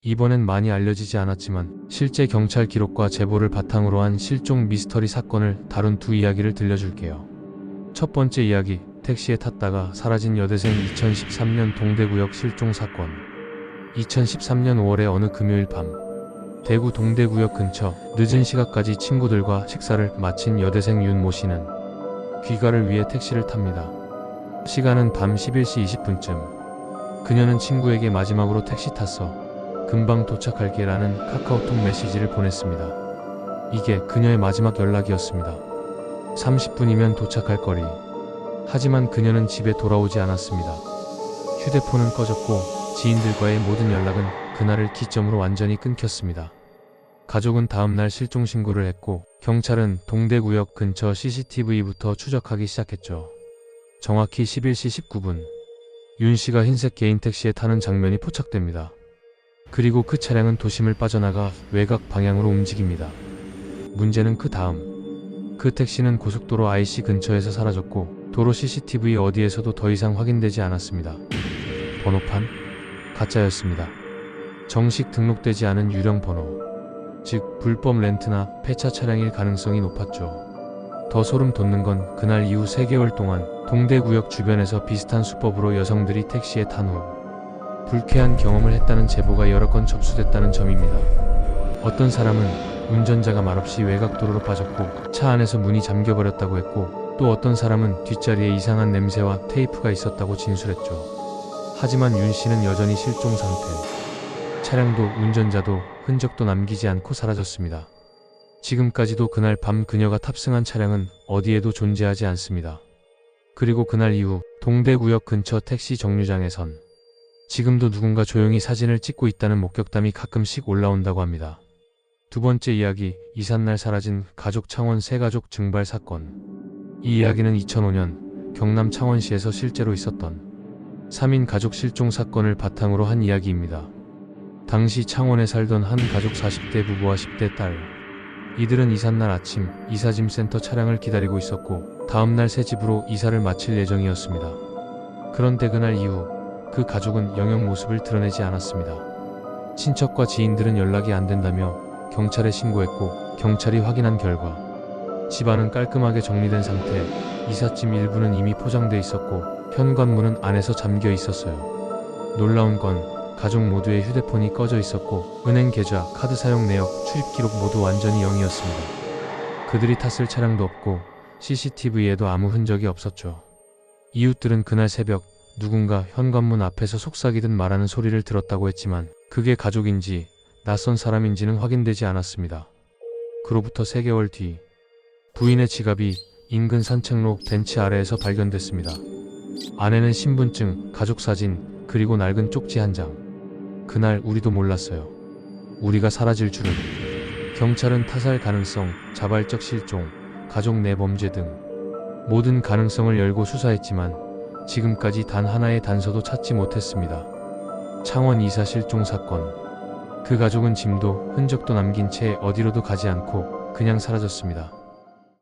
이번엔 많이 알려지지 않았지만 실제 경찰 기록과 제보를 바탕으로 한 실종 미스터리 사건을 다룬 두 이야기를 들려줄게요. 첫 번째 이야기, 택시에 탔다가 사라진 여대생 2013년 동대구역 실종 사건. 2013년 5월의 어느 금요일 밤, 대구 동대구역 근처 늦은 시각까지 친구들과 식사를 마친 여대생 윤모 씨는 귀가를 위해 택시를 탑니다. 시간은 밤 11시 20분쯤. 그녀는 친구에게 마지막으로 택시 탔어. 금방 도착할게 라는 카카오톡 메시지를 보냈습니다. 이게 그녀의 마지막 연락이었습니다. 30분이면 도착할 거리. 하지만 그녀는 집에 돌아오지 않았습니다. 휴대폰은 꺼졌고 지인들과의 모든 연락은 그날을 기점으로 완전히 끊겼습니다. 가족은 다음날 실종 신고를 했고 경찰은 동대구역 근처 CCTV부터 추적하기 시작했죠. 정확히 11시 19분, 윤 씨가 흰색 개인 택시에 타는 장면이 포착됩니다. 그리고 그 차량은 도심을 빠져나가 외곽 방향으로 움직입니다. 문제는 그 다음, 그 택시는 고속도로 IC 근처에서 사라졌고 도로 CCTV 어디에서도 더 이상 확인되지 않았습니다. 번호판? 가짜였습니다. 정식 등록되지 않은 유령 번호, 즉 불법 렌트나 폐차 차량일 가능성이 높았죠. 더 소름 돋는 건 그날 이후 3개월 동안 동대구역 주변에서 비슷한 수법으로 여성들이 택시에 탄 후 불쾌한 경험을 했다는 제보가 여러 건 접수됐다는 점입니다. 어떤 사람은 운전자가 말없이 외곽도로로 빠졌고 차 안에서 문이 잠겨버렸다고 했고, 또 어떤 사람은 뒷자리에 이상한 냄새와 테이프가 있었다고 진술했죠. 하지만 윤 씨는 여전히 실종 상태. 차량도 운전자도 흔적도 남기지 않고 사라졌습니다. 지금까지도 그날 밤 그녀가 탑승한 차량은 어디에도 존재하지 않습니다. 그리고 그날 이후 동대구역 근처 택시 정류장에선 지금도 누군가 조용히 사진을 찍고 있다는 목격담이 가끔씩 올라온다고 합니다. 두 번째 이야기, 이삿날 사라진 가족 창원 세가족 증발 사건. 이 이야기는 2005년 경남 창원시에서 실제로 있었던 3인 가족 실종 사건을 바탕으로 한 이야기입니다. 당시 창원에 살던 한 가족 40대 부부와 10대 딸. 이들은 이삿날 아침 이삿짐 센터 차량을 기다리고 있었고 다음날 새 집으로 이사를 마칠 예정이었습니다. 그런데 그날 이후 그 가족은 영영 모습을 드러내지 않았습니다. 친척과 지인들은 연락이 안 된다며 경찰에 신고했고 경찰이 확인한 결과 집안은 깔끔하게 정리된 상태, 이삿짐 일부는 이미 포장돼 있었고 현관문은 안에서 잠겨 있었어요. 놀라운 건 가족 모두의 휴대폰이 꺼져 있었고 은행 계좌, 카드 사용 내역, 출입 기록 모두 완전히 0이었습니다. 그들이 탔을 차량도 없고 CCTV에도 아무 흔적이 없었죠. 이웃들은 그날 새벽 누군가 현관문 앞에서 속삭이듯 말하는 소리를 들었다고 했지만 그게 가족인지 낯선 사람인지는 확인되지 않았습니다. 그로부터 3개월 뒤, 부인의 지갑이 인근 산책로 벤치 아래에서 발견됐습니다. 안에는 신분증, 가족 사진, 그리고 낡은 쪽지 한 장. 그날 우리도 몰랐어요. 우리가 사라질 줄은. 경찰은 타살 가능성, 자발적 실종, 가족 내 범죄 등 모든 가능성을 열고 수사했지만 지금까지 단 하나의 단서도 찾지 못했습니다. 창원 이사 실종 사건. 그 가족은 짐도 흔적도 남긴 채 어디로도 가지 않고 그냥 사라졌습니다.